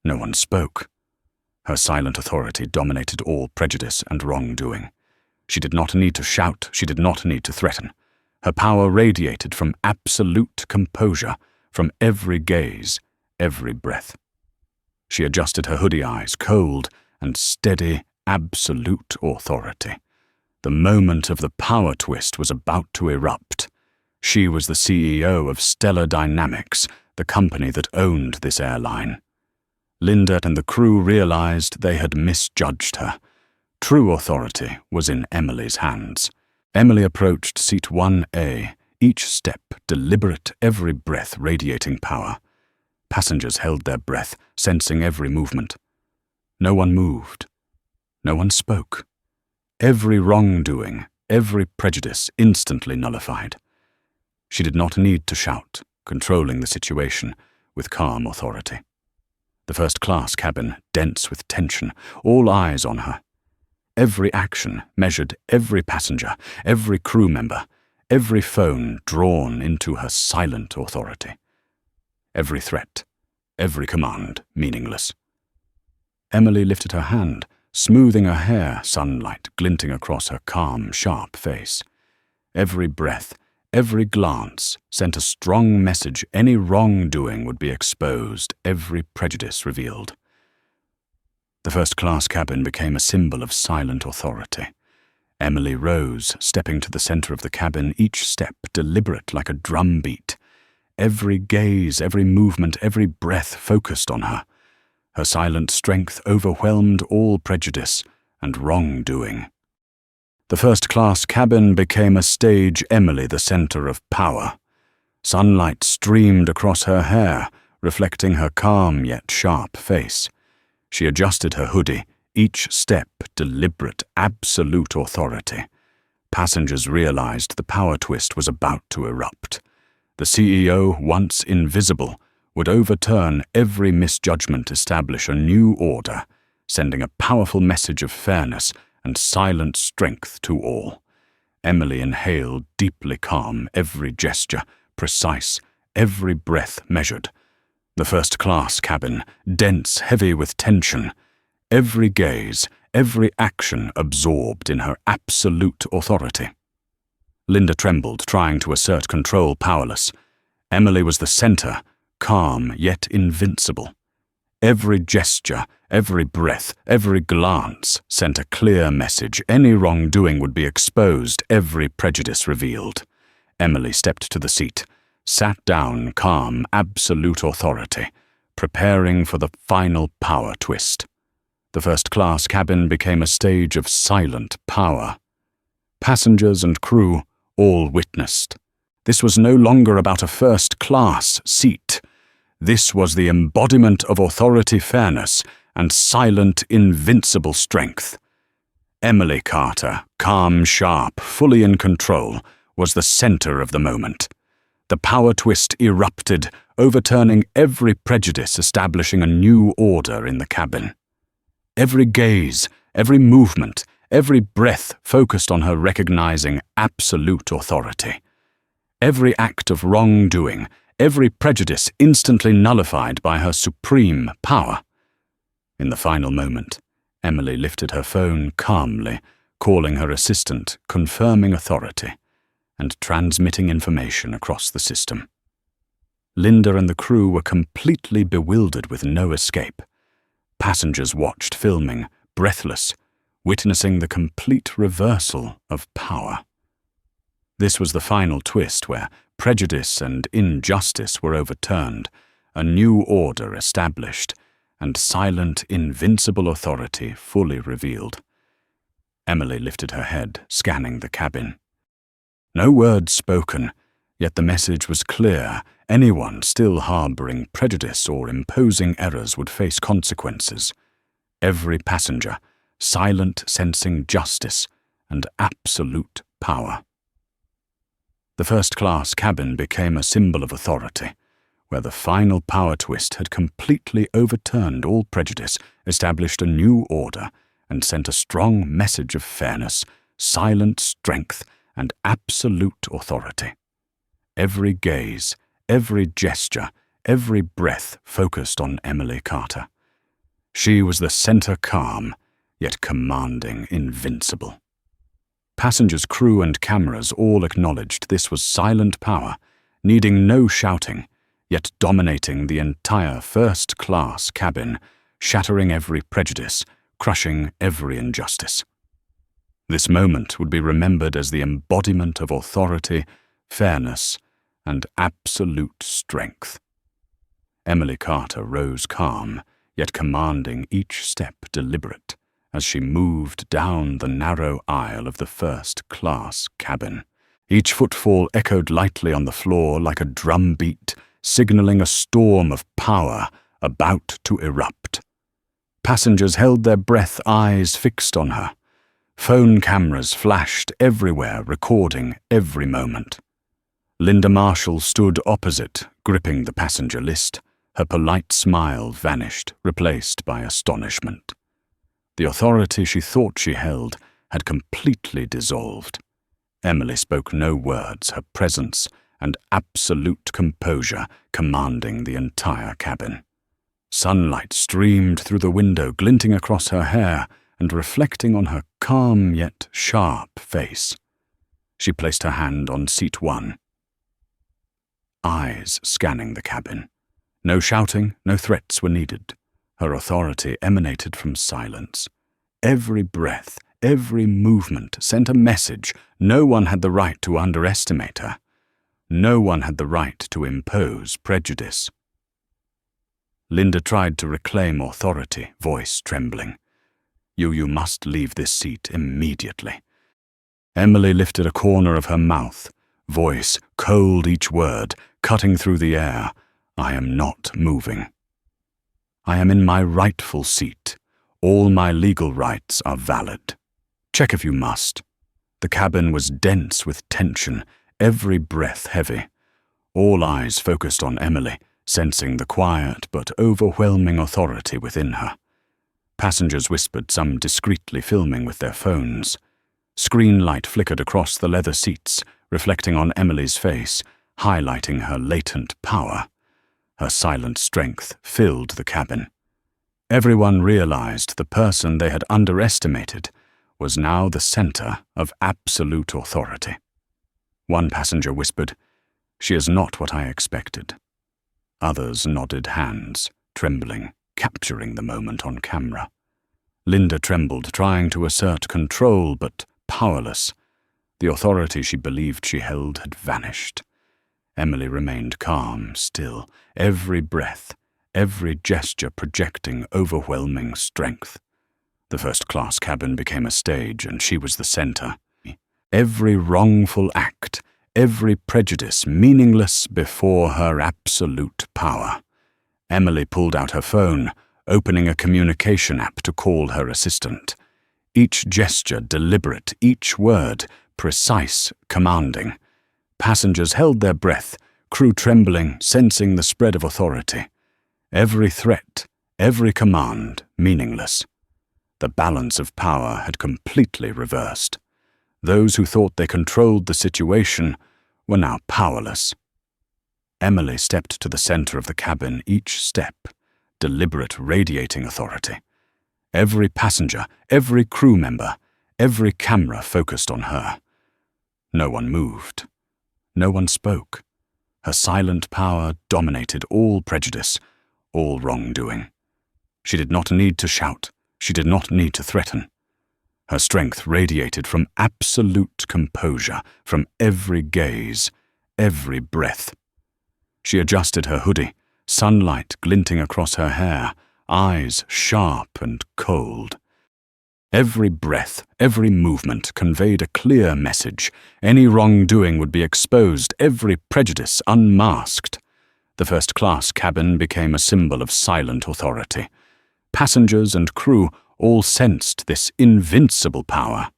No one spoke. Her silent authority dominated all prejudice and wrongdoing. She did not need to shout, she did not need to threaten. Her power radiated from absolute composure, from every gaze, every breath. She adjusted her hoodie eyes, cold and steady, absolute authority. The moment of the power twist was about to erupt. She was the CEO of Stellar Dynamics, the company that owned this airline. Linda and the crew realized they had misjudged her. True authority was in Emily's hands. Emily approached seat 1A, each step deliberate, every breath radiating power. Passengers held their breath, sensing every movement. No one moved. No one spoke. Every wrongdoing, every prejudice instantly nullified. She did not need to shout, controlling the situation with calm authority. The first-class cabin, dense with tension, all eyes on her. Every action measured, every passenger, every crew member, every phone drawn into her silent authority. Every threat, every command meaningless. Emily lifted her hand, smoothing her hair, sunlight glinting across her calm, sharp face. Every breath, every glance sent a strong message. Any wrongdoing would be exposed, every prejudice revealed. The first-class cabin became a symbol of silent authority. Emily rose, stepping to the center of the cabin, each step deliberate like a drum beat. Every gaze, every movement, every breath focused on her. Her silent strength overwhelmed all prejudice and wrongdoing. The first-class cabin became a stage, Emily the center of power. Sunlight streamed across her hair, reflecting her calm yet sharp face. She adjusted her hoodie, each step deliberate, absolute authority. Passengers realized the power twist was about to erupt. The CEO, once invisible, would overturn every misjudgment, establish a new order, sending a powerful message of fairness and silent strength to all. Emily inhaled, deeply calm, every gesture precise, every breath measured. The first-class cabin, dense, heavy with tension. Every gaze, every action absorbed in her absolute authority. Linda trembled, trying to assert control, powerless. Emily was the center, calm yet invincible. Every gesture, every breath, every glance sent a clear message. Any wrongdoing would be exposed, every prejudice revealed. Emily stepped to the seat, sat down, calm, absolute authority, preparing for the final power twist. The first-class cabin became a stage of silent power. Passengers and crew all witnessed. This was no longer about a first-class seat. This was the embodiment of authority, fairness, and silent, invincible strength. Emily Carter, calm, sharp, fully in control, was the center of the moment. The power twist erupted, overturning every prejudice, establishing a new order in the cabin. Every gaze, every movement, every breath focused on her, recognizing absolute authority. Every act of wrongdoing, every prejudice instantly nullified by her supreme power. In the final moment, Emily lifted her phone calmly, calling her assistant, confirming authority, and transmitting information across the system. Linda and the crew were completely bewildered with no escape. Passengers watched, filming, breathless, witnessing the complete reversal of power. This was the final twist where prejudice and injustice were overturned, a new order established, and silent, invincible authority fully revealed. Emily lifted her head, scanning the cabin. No words spoken, yet the message was clear. Anyone still harboring prejudice or imposing errors would face consequences. Every passenger, silent, sensing justice and absolute power. The first-class cabin became a symbol of authority, where the final power twist had completely overturned all prejudice, established a new order, and sent a strong message of fairness, silent strength, and absolute authority. Every gaze, every gesture, every breath focused on Emily Carter. She was the center, calm, yet commanding, invincible. Passengers, crew, and cameras all acknowledged this was silent power, needing no shouting, yet dominating the entire first-class cabin, shattering every prejudice, crushing every injustice. This moment would be remembered as the embodiment of authority, fairness, and absolute strength. Emily Carter rose calm, yet commanding, each step deliberate, as she moved down the narrow aisle of the first-class cabin. Each footfall echoed lightly on the floor like a drumbeat, signaling a storm of power about to erupt. Passengers held their breath, eyes fixed on her. Phone cameras flashed everywhere, recording every moment. Linda Marshall stood opposite, gripping the passenger list. Her polite smile vanished, replaced by astonishment. The authority she thought she held had completely dissolved. Emily spoke no words, her presence and absolute composure commanding the entire cabin. Sunlight streamed through the window, glinting across her hair and reflecting on her calm yet sharp face. She placed her hand on seat 1. Eyes scanning the cabin. No shouting, no threats were needed. Her authority emanated from silence. Every breath, every movement sent a message. No one had the right to underestimate her. No one had the right to impose prejudice. Linda tried to reclaim authority, voice trembling. You must leave this seat immediately." Emily lifted a corner of her mouth, voice cold each word, cutting through the air. "I am not moving. I am in my rightful seat. All my legal rights are valid. Check if you must." The cabin was dense with tension, every breath heavy. All eyes focused on Emily, sensing the quiet but overwhelming authority within her. Passengers whispered, some discreetly filming with their phones. Screen light flickered across the leather seats, reflecting on Emily's face, highlighting her latent power. Her silent strength filled the cabin. Everyone realized the person they had underestimated was now the center of absolute authority. One passenger whispered, "She is not what I expected." Others nodded, hands trembling, capturing the moment on camera. Linda trembled, trying to assert control, but powerless. The authority she believed she held had vanished. Emily remained calm, still, every breath, every gesture projecting overwhelming strength. The first-class cabin became a stage, and she was the center. Every wrongful act, every prejudice meaningless before her absolute power. Emily pulled out her phone, opening a communication app to call her assistant. Each gesture deliberate, each word precise, commanding. Passengers held their breath, crew trembling, sensing the spread of authority. Every threat, every command, meaningless. The balance of power had completely reversed. Those who thought they controlled the situation were now powerless. Emily stepped to the center of the cabin, each step deliberate, radiating authority. Every passenger, every crew member, every camera focused on her. No one moved. No one spoke. Her silent power dominated all prejudice, all wrongdoing. She did not need to shout. She did not need to threaten. Her strength radiated from absolute composure, from every gaze, every breath. She adjusted her hoodie, sunlight glinting across her hair, eyes sharp and cold. Every breath, every movement conveyed a clear message. Any wrongdoing would be exposed, every prejudice unmasked. The first-class cabin became a symbol of silent authority. Passengers and crew all sensed this invincible power.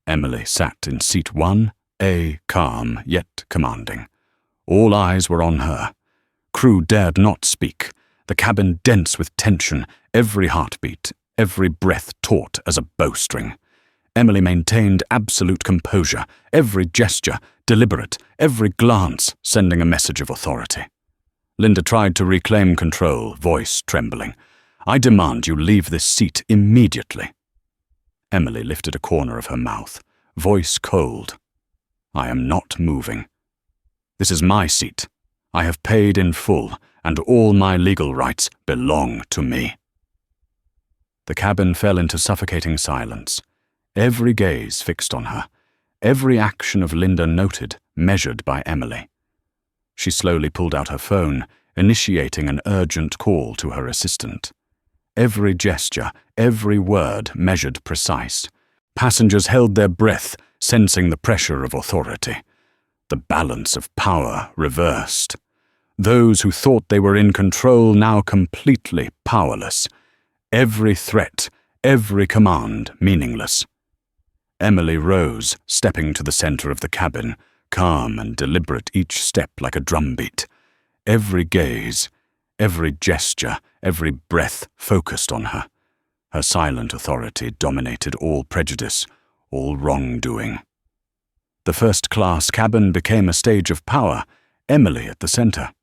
Emily sat in seat 1A, calm yet commanding. All eyes were on her. Crew dared not speak, the cabin dense with tension, every heartbeat, every breath taut as a bowstring. Emily maintained absolute composure, every gesture deliberate, every glance sending a message of authority. Linda tried to reclaim control, voice trembling. "I demand you leave this seat immediately." Emily lifted a corner of her mouth, voice cold. "I am not moving. This is my seat. I have paid in full, and all my legal rights belong to me." The cabin fell into suffocating silence, every gaze fixed on her, every action of Linda noted, measured by Emily. She slowly pulled out her phone, initiating an urgent call to her assistant. Every gesture, every word measured precise. Passengers held their breath, sensing the pressure of authority. The balance of power reversed. Those who thought they were in control now completely powerless. Every threat, every command meaningless. Emily rose, stepping to the center of the cabin, calm and deliberate, each step like a drumbeat. Every gaze, every gesture, every breath focused on her. Her silent authority dominated all prejudice, all wrongdoing. The first-class cabin became a stage of power, Emily at the center.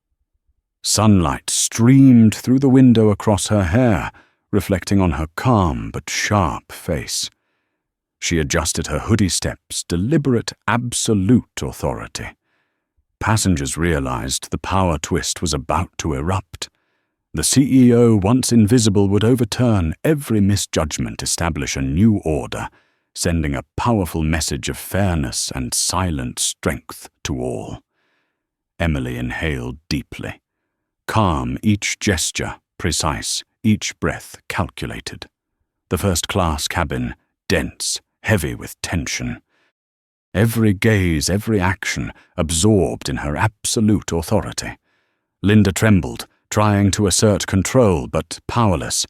Sunlight streamed through the window across her hair, reflecting on her calm but sharp face. She adjusted her hoodie steps, deliberate, absolute authority. Passengers realized the power twist was about to erupt. The CEO, once invisible, would overturn every misjudgment, establish a new order, sending a powerful message of fairness and silent strength to all. Emily inhaled deeply. Calm, each gesture precise, each breath calculated. The first-class cabin, dense, heavy with tension. Every gaze, every action absorbed in her absolute authority. Linda trembled, trying to assert control, but powerless.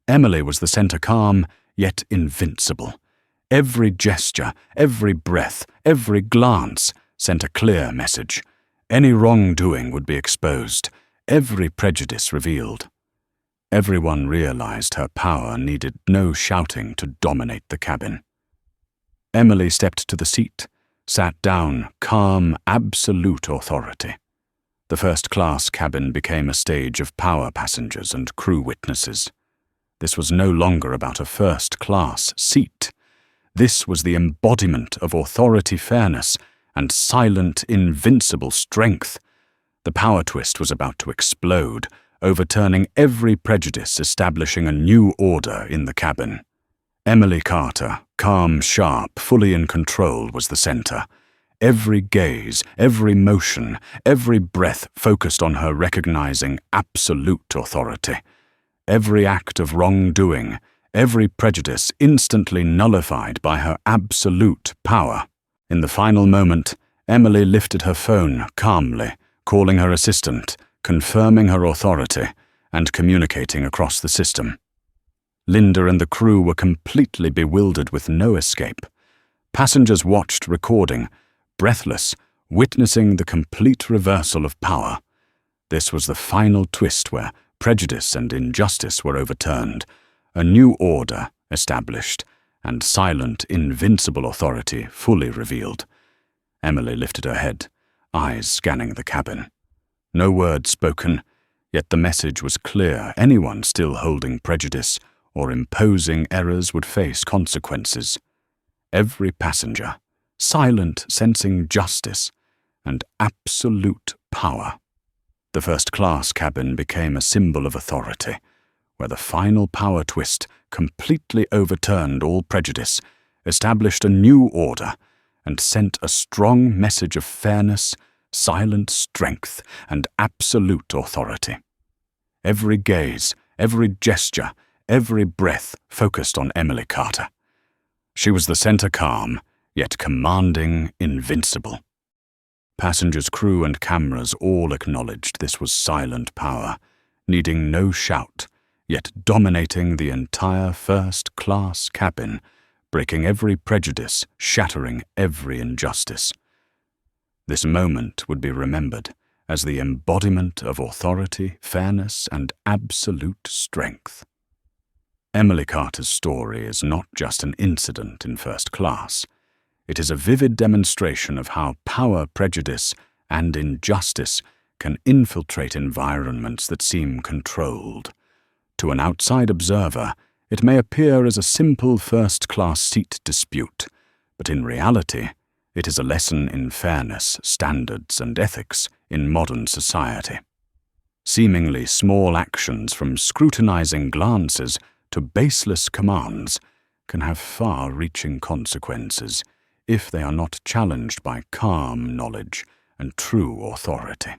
Emily was the center, calm, yet invincible. Every gesture, every breath, every glance sent a clear message. Any wrongdoing would be exposed, every prejudice revealed. Everyone realized her power needed no shouting to dominate the cabin. Emily stepped to the seat, sat down, calm, absolute authority. The first-class cabin became a stage of power, passengers and crew witnesses. This was no longer about a first-class seat. This was the embodiment of authority, fairness, and silent, invincible strength. The power twist was about to explode, overturning every prejudice, establishing a new order in the cabin. Emily Carter, calm, sharp, fully in control, was the center. Every gaze, every motion, every breath focused on her, recognizing absolute authority. Every act of wrongdoing, every prejudice instantly nullified by her absolute power. In the final moment, Emily lifted her phone calmly, calling her assistant, confirming her authority, and communicating across the system. Linda and the crew were completely bewildered, with no escape. Passengers watched, recording, breathless, witnessing the complete reversal of power. This was the final twist where prejudice and injustice were overturned, a new order established, and silent, invincible authority fully revealed. Emily lifted her head, eyes scanning the cabin. No word spoken, yet the message was clear. Anyone still holding prejudice or imposing errors would face consequences. Every passenger, silent, sensing justice and absolute power. The first-class cabin became a symbol of authority, where the final power twist completely overturned all prejudice, established a new order, and sent a strong message of fairness, silent strength, and absolute authority. Every gaze, every gesture, every breath focused on Emily Carter. She was the center, calm, yet commanding, invincible. Passengers, crew, and cameras all acknowledged this was silent power, needing no shout, yet dominating the entire first-class cabin, breaking every prejudice, shattering every injustice. This moment would be remembered as the embodiment of authority, fairness, and absolute strength. Emily Carter's story is not just an incident in first class. It is a vivid demonstration of how power, prejudice, and injustice can infiltrate environments that seem controlled. To an outside observer, it may appear as a simple first-class seat dispute, but in reality, it is a lesson in fairness, standards, and ethics in modern society. Seemingly small actions, from scrutinizing glances to baseless commands, can have far-reaching consequences if they are not challenged by calm knowledge and true authority.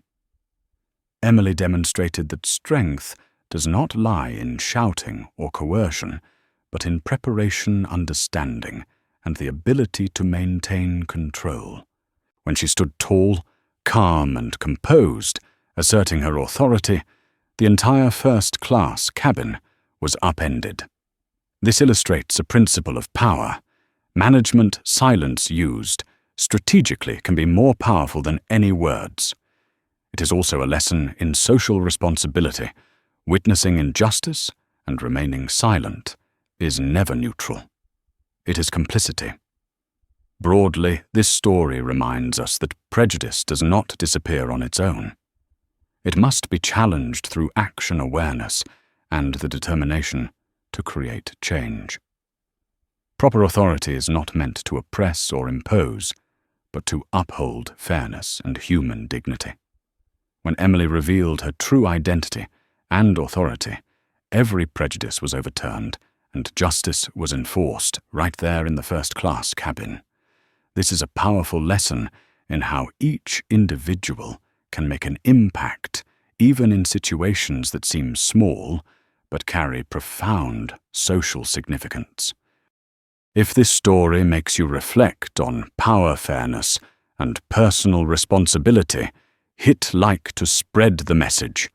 Emily demonstrated that strength does not lie in shouting or coercion, but in preparation, understanding, and the ability to maintain control. When she stood tall, calm, and composed, asserting her authority, the entire first-class cabin was upended. This illustrates a principle of power. Management silence used strategically can be more powerful than any words. It is also a lesson in social responsibility. Witnessing injustice and remaining silent is never neutral. It is complicity. Broadly, this story reminds us that prejudice does not disappear on its own. It must be challenged through action awareness and the determination to create change. Proper authority is not meant to oppress or impose, but to uphold fairness and human dignity. When Emily revealed her true identity and authority, every prejudice was overturned and justice was enforced right there in the first-class cabin. This is a powerful lesson in how each individual can make an impact, even in situations that seem small but carry profound social significance. If this story makes you reflect on power, fairness, and personal responsibility, hit like to spread the message.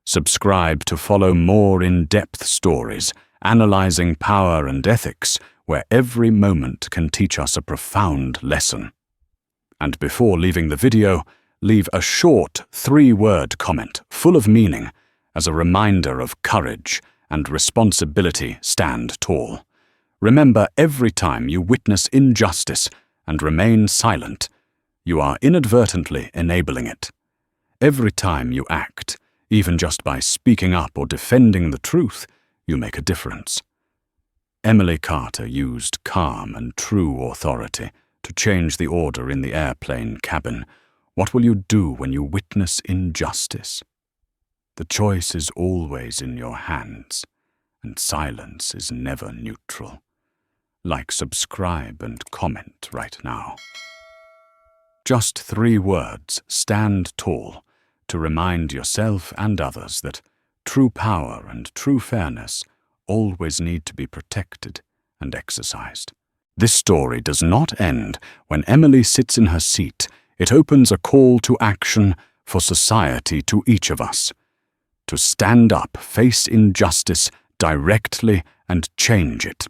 Subscribe to follow more in-depth stories analyzing power and ethics, where every moment can teach us a profound lesson. And before leaving the video, leave a short 3-word comment full of meaning as a reminder of courage and responsibility. Stand tall. Remember, every time you witness injustice and remain silent, you are inadvertently enabling it. Every time you act, even just by speaking up or defending the truth, you make a difference. Emily Carter used calm and true authority to change the order in the airplane cabin. What will you do when you witness injustice? The choice is always in your hands, and silence is never neutral. Like, subscribe, and comment right now. Just 3 words, stand tall, to remind yourself and others that true power and true fairness always need to be protected and exercised. This story does not end when Emily sits in her seat. It opens a call to action for society, to each of us. To stand up, face injustice directly, and change it.